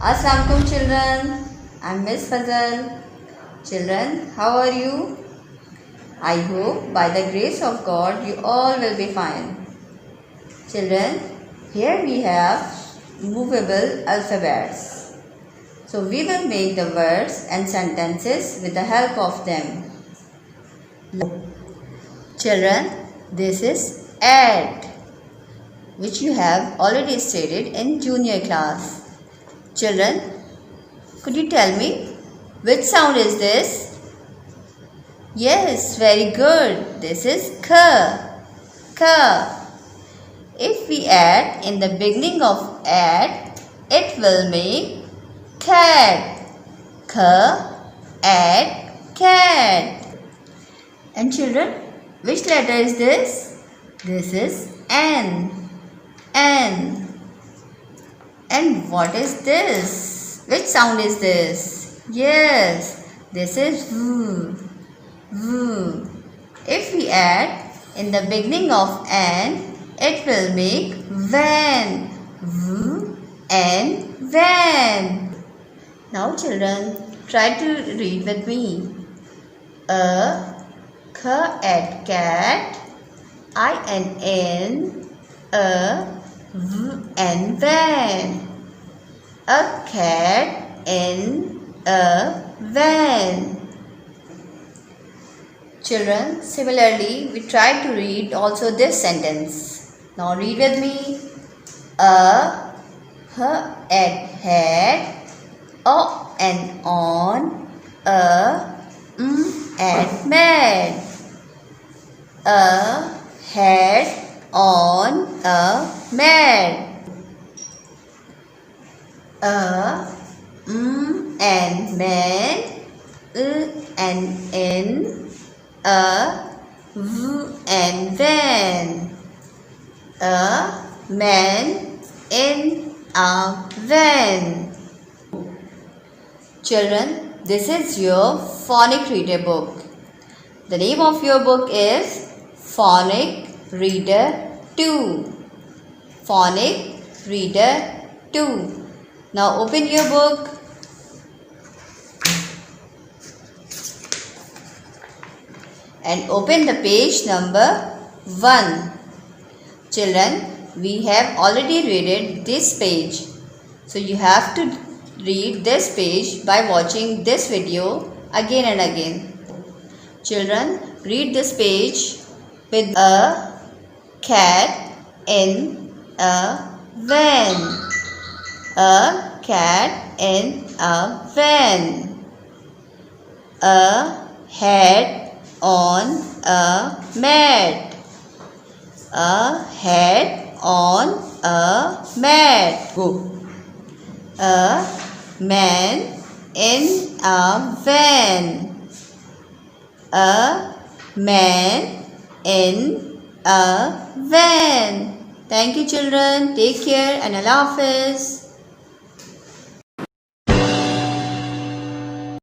Assalamualaikum children. I'm Miss Fazal. Children, how are you? I hope by the grace of God you all will be fine. Children, here we have movable alphabets. So we will make the words and sentences with the help of them. Children, this is add, which you have already studied in junior class. Children, could you tell me which sound is this? Yes, very good. This is k. K. If we add in the beginning of add, it will make cat. K, add, cat. And children, which letter is this? This is N. N. And what is this? Which sound is this? Yes, this is V. V. If we add in the beginning of N, it will make van. V, N, van. Now children, try to read with me. A, K at cat, I and N, a, V and van. A cat in a van. Children, similarly, we try to read also this sentence. Now read with me. A, H at hat, O and on, a, at mad. A hat on a mat. A, and man, and in, a, v and van. A man in a van. Children, this is your phonic reader book. The name of your book is Phonic Reader 2. Phonic Reader 2. Now open your book. And open the page number 1. Children, we have already read this page. So you have to read this page by watching this video again and again. Children, read this page with a cat in a van. A cat in a van. A hat on a mat. A hat on a mat. Go. A man in a van. A man in a van. Thank you children. Take care and Allah Hafiz.